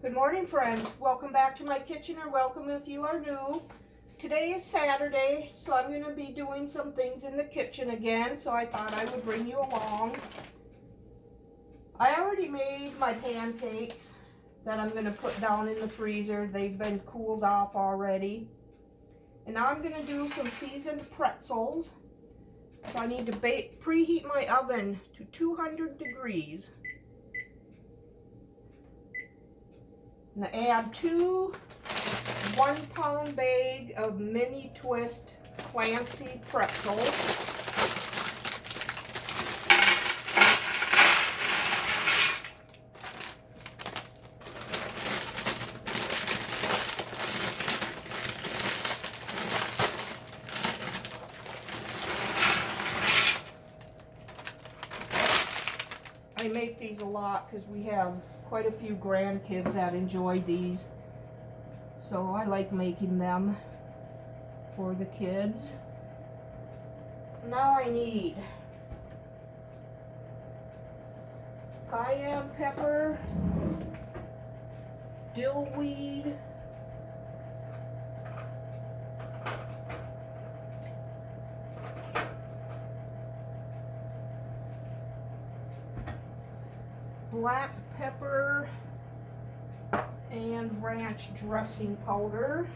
Good morning, friends. Welcome back to my kitchen, or welcome if you are new. Today is Saturday, so I'm going to be doing some things in the kitchen again, so I thought I would bring you along. I already made my pancakes that I'm going to put down in the freezer. They've been cooled off already. And now I'm going to do some seasoned pretzels. So I need to preheat my oven to 200 degrees. I'm going to add 2 1-pound bag of mini twist Clancy pretzels. I make these a lot because we have quite a few grandkids that enjoy these. So I like making them for the kids. Now I need cayenne pepper, dill weed, black pepper, and ranch dressing powder.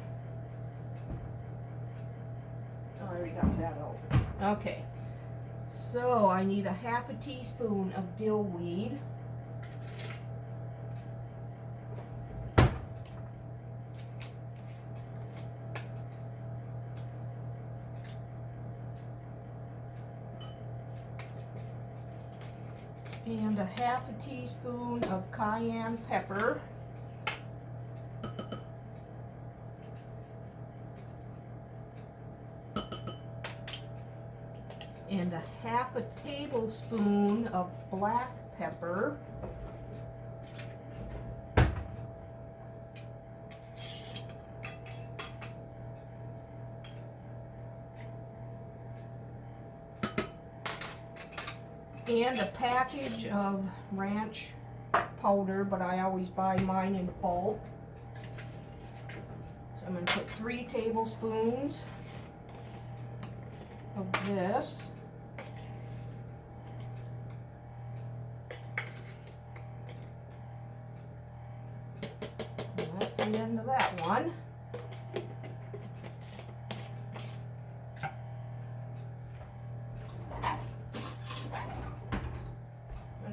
Oh, I already got that out. Okay, so I need a half a teaspoon of dill weed. And a half a teaspoon of cayenne pepper. And a half a tablespoon of black pepper. And a package of ranch powder, but I always buy mine in bulk. So I'm going to put 3 tablespoons of this. And that's the end of that one.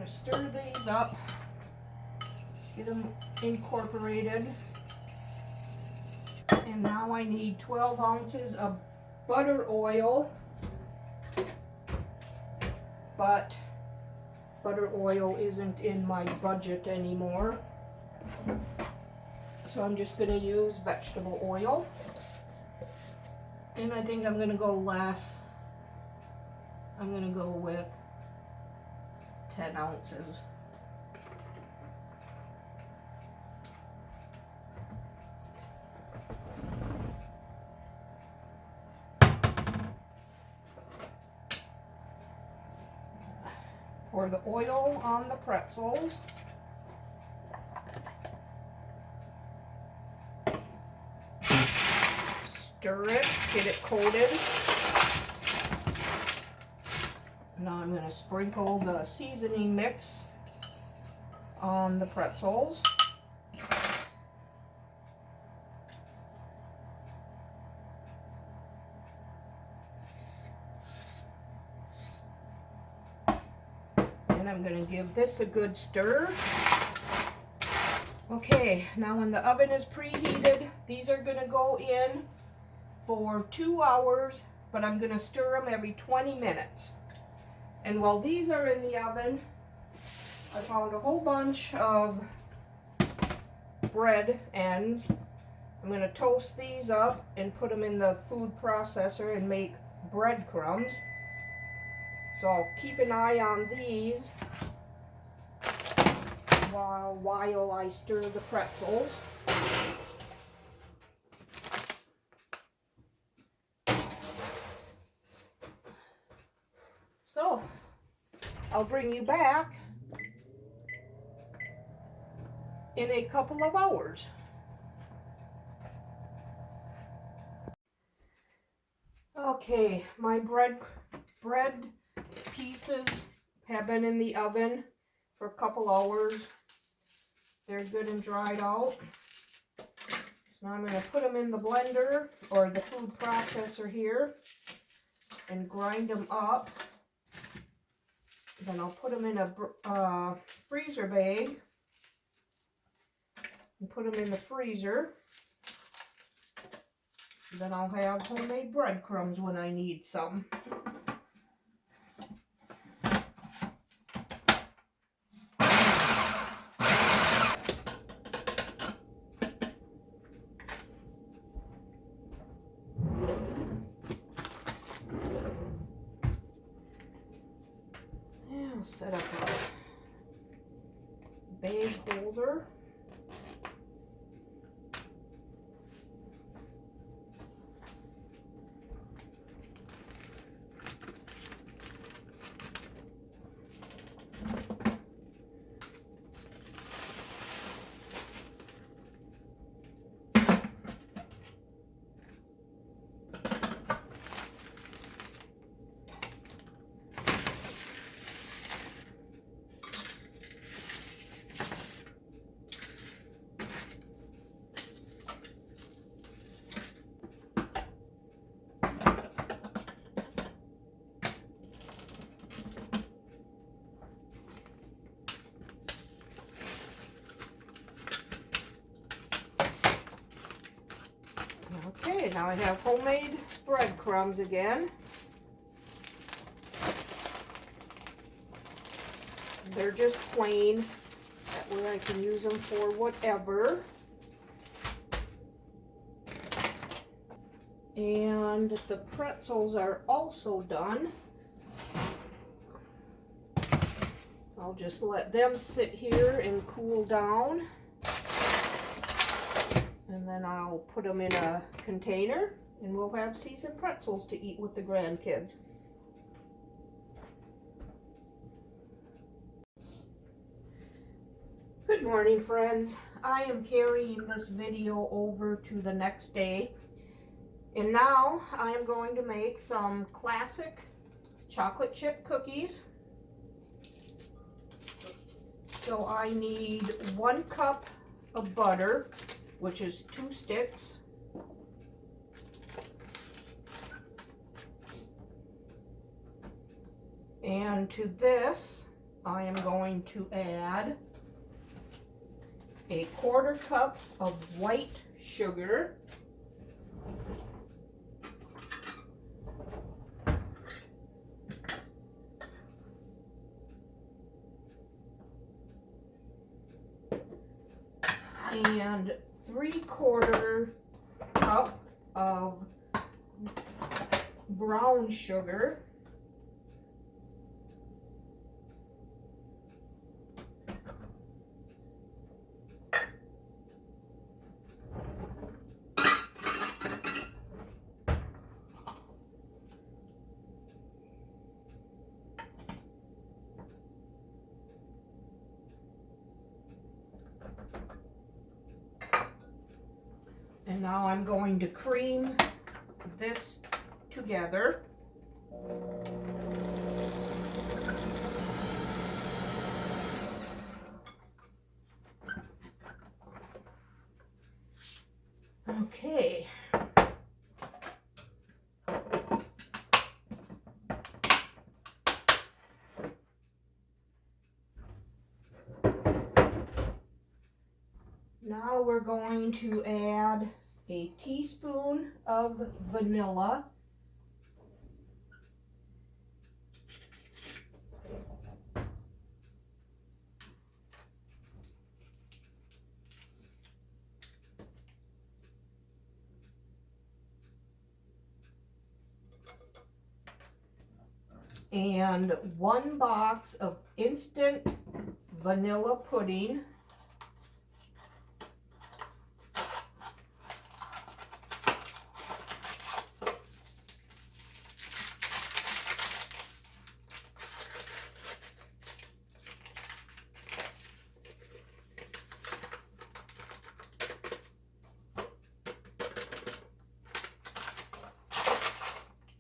Stir these up, get them incorporated, and now I need 12 ounces of butter oil, but butter oil isn't in my budget anymore, so I'm just going to use vegetable oil, and I think I'm going to go less. I'm going to go with 10 ounces. Pour the oil on the pretzels. Stir it, get it coated. Now I'm going to sprinkle the seasoning mix on the pretzels. And I'm going to give this a good stir. Okay, now when the oven is preheated, these are going to go in for 2 hours, but I'm going to stir them every 20 minutes. And while these are in the oven, I found a whole bunch of bread ends. I'm going to toast these up and put them in the food processor and make breadcrumbs. So I'll keep an eye on these while I stir the pretzels. So I'll bring you back in a couple of hours. Okay, my bread pieces have been in the oven for a couple hours. They're good and dried out. So I'm going to put them in the blender or the food processor here and grind them up. Then I'll put them in a freezer bag and put them in the freezer. Then I'll have homemade breadcrumbs when I need some. I'll set up a bag holder. Okay, now I have homemade breadcrumbs again. They're just plain. That way I can use them for whatever. And the pretzels are also done. I'll just let them sit here and cool down. And then I'll put them in a container and we'll have seasoned pretzels to eat with the grandkids. Good morning, friends. I am carrying this video over to the next day. And now I am going to make some classic chocolate chip cookies. So I need 1 cup of butter, which is 2 sticks. And to this, I am going to add a 1/4 cup of white sugar. And 3/4 cup of brown sugar. And now I'm going to cream this together. Okay. Now we're going to add a teaspoon of vanilla. And 1 box of instant vanilla pudding.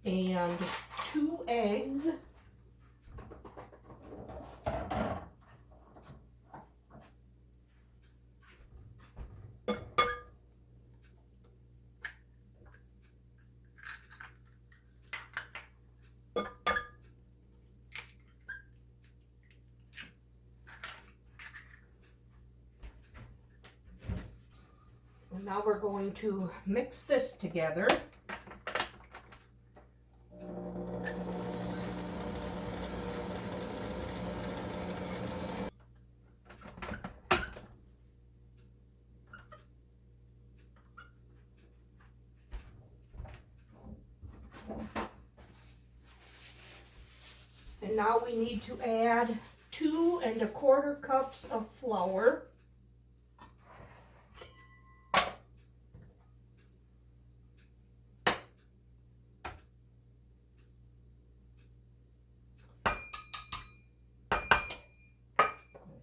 and 2 eggs. And now we're going to mix this together. And now we need to add 2 1/4 cups of flour.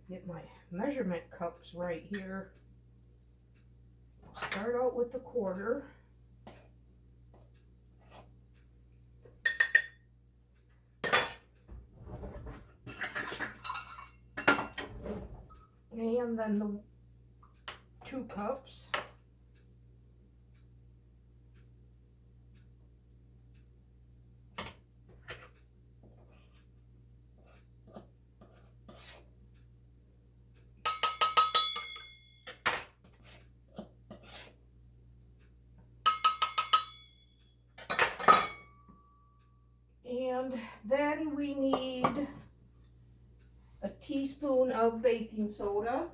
Get my measurement cups right here. Start out with the 1/4. And then the 2 cups. And then we need a teaspoon of baking soda.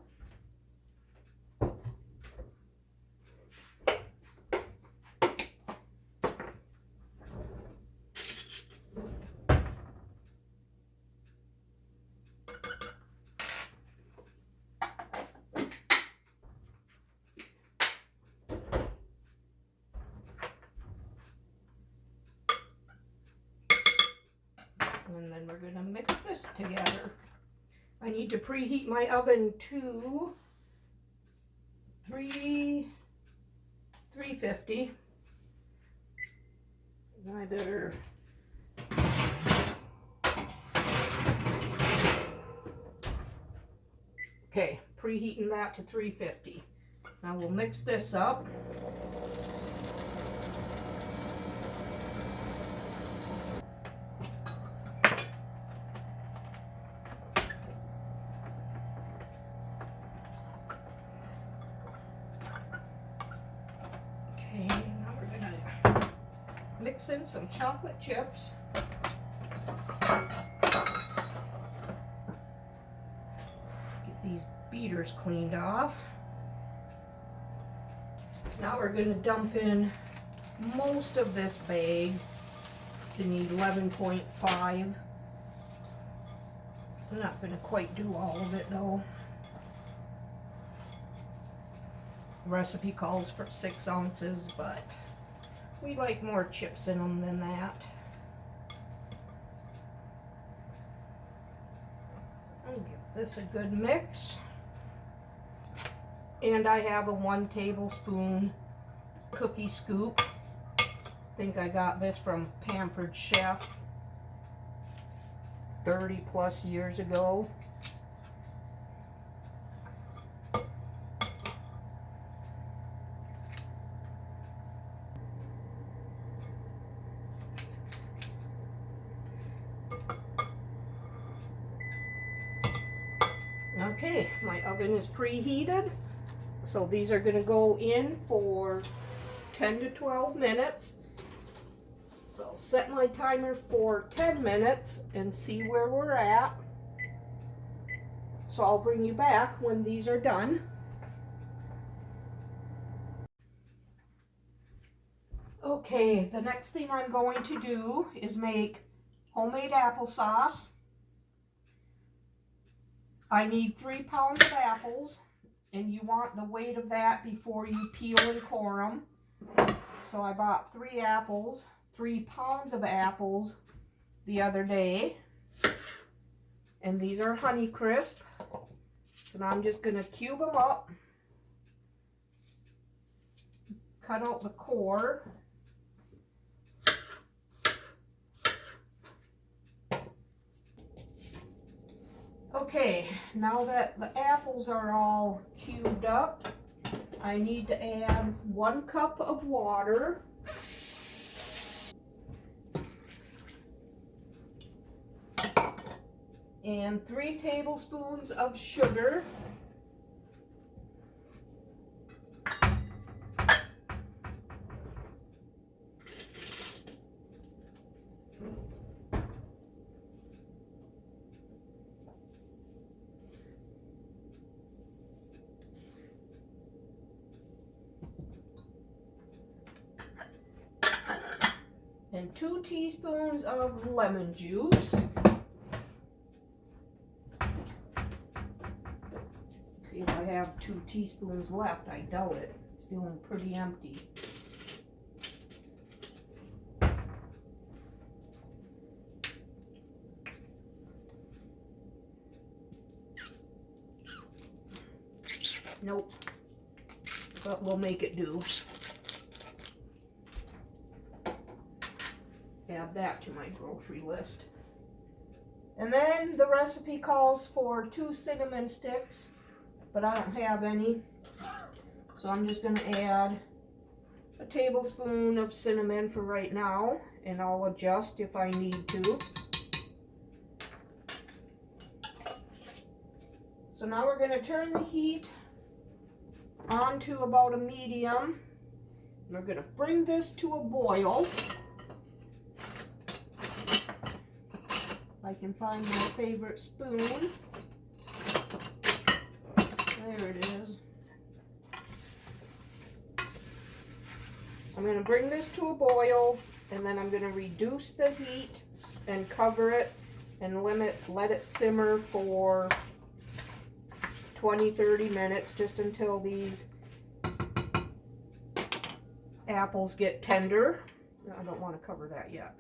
And then we're going to mix this together. I need to preheat my oven to 350. And I better okay, preheating that to 350. Now we'll mix this up. Mix in some chocolate chips. Get these beaters cleaned off. Now we're going to dump in most of this bag. To need 11.5. I'm not going to quite do all of it though. The recipe calls for 6 ounces, but we like more chips in them than that. I'll give this a good mix. And I have a 1 tablespoon cookie scoop. I think I got this from Pampered Chef 30 plus years ago. Okay, my oven is preheated, so these are going to go in for 10 to 12 minutes. So I'll set my timer for 10 minutes and see where we're at. So I'll bring you back when these are done. Okay, the next thing I'm going to do is make homemade applesauce. I need 3 pounds of apples, and you want the weight of that before you peel and core them. So I bought 3 apples, 3 pounds of apples the other day, and these are Honeycrisp. So now I'm just going to cube them up, cut out the core, Okay, now that the apples are all cubed up, I need to add 1 cup of water. And 3 tablespoons of sugar. And 2 teaspoons of lemon juice. See if I have 2 teaspoons left. I doubt it. It's feeling pretty empty. Nope. But we'll make it do. Add that to my grocery list. And then the recipe calls for 2 cinnamon sticks, but I don't have any. So I'm just going to add a tablespoon of cinnamon for right now, and I'll adjust if I need to. So now we're going to turn the heat on to about a medium. We're going to bring this to a boil. I can find my favorite spoon. There it is. I'm going to bring this to a boil, and then I'm going to reduce the heat and cover it and let it simmer for 20-30 minutes, just until these apples get tender. I don't want to cover that yet.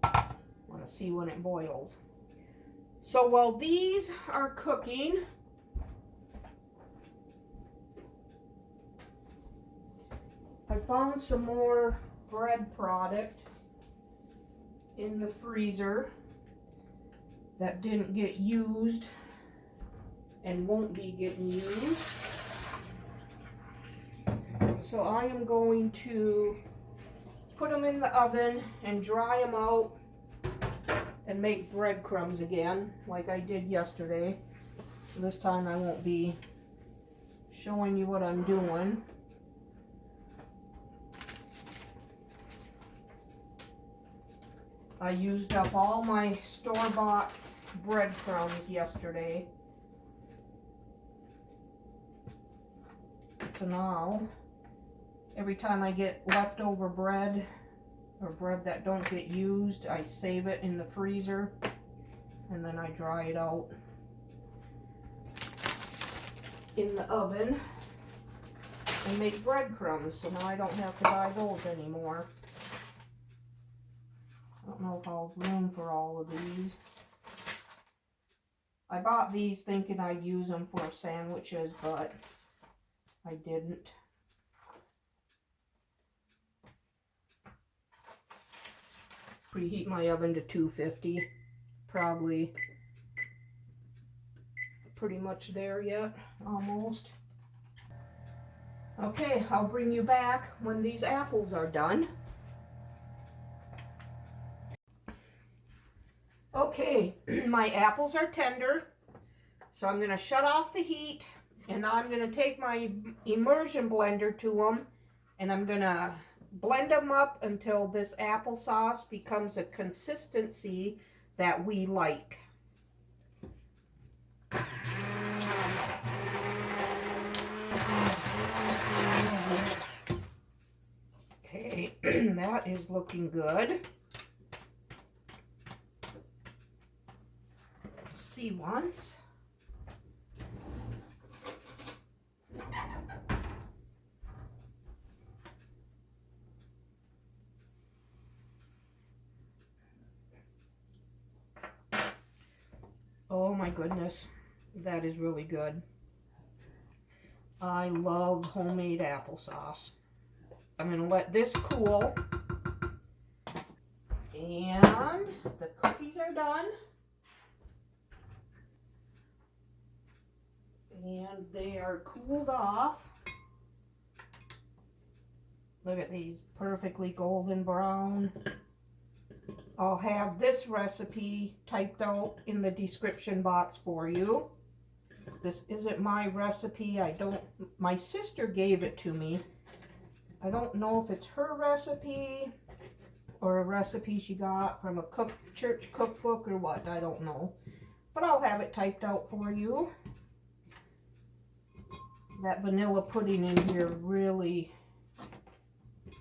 I want to see when it boils. So while these are cooking, I found some more bread product in the freezer that didn't get used and won't be getting used. So I am going to put them in the oven and dry them out and make breadcrumbs again, like I did yesterday. This time I won't be showing you what I'm doing. I used up all my store-bought breadcrumbs yesterday. So now, every time I get leftover bread, or bread that don't get used, I save it in the freezer, and then I dry it out in the oven and make breadcrumbs. So now I don't have to buy those anymore. I don't know if I'll have room for all of these. I bought these thinking I'd use them for sandwiches, but I didn't. Preheat my oven to 250. Probably pretty much there yet, almost. Okay, I'll bring you back when these apples are done. Okay, my apples are tender, so I'm going to shut off the heat, and I'm going to take my immersion blender to them, and I'm going to blend them up until this applesauce becomes a consistency that we like. Okay, that is looking good. See once. Oh my goodness, that is really good. I love homemade applesauce. I'm going to let this cool. And the cookies are done. And they are cooled off. Look at these, perfectly golden brown. I'll have this recipe typed out in the description box for you. This isn't my recipe. My sister gave it to me. I don't know if it's her recipe or a recipe she got from a church cookbook or what. I don't know. But I'll have it typed out for you. That vanilla pudding in here really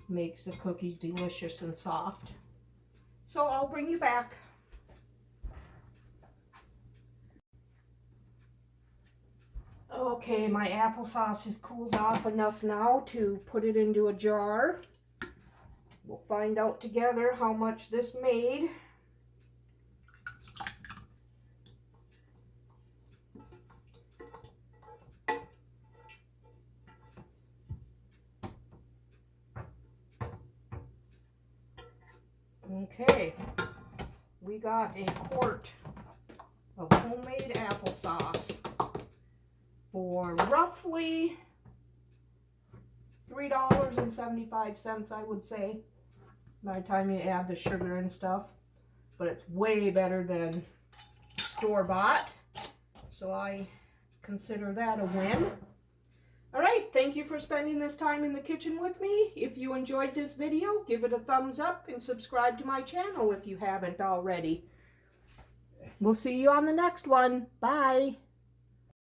makes the cookies delicious and soft. So I'll bring you back. Okay, my applesauce is cooled off enough now to put it into a jar. We'll find out together how much this made. Okay, we got a quart of homemade applesauce for roughly $3.75, I would say, by the time you add the sugar and stuff. But it's way better than store-bought, so I consider that a win. All right, thank you for spending this time in the kitchen with me. If you enjoyed this video, give it a thumbs up and subscribe to my channel if you haven't already. We'll see you on the next one. Bye.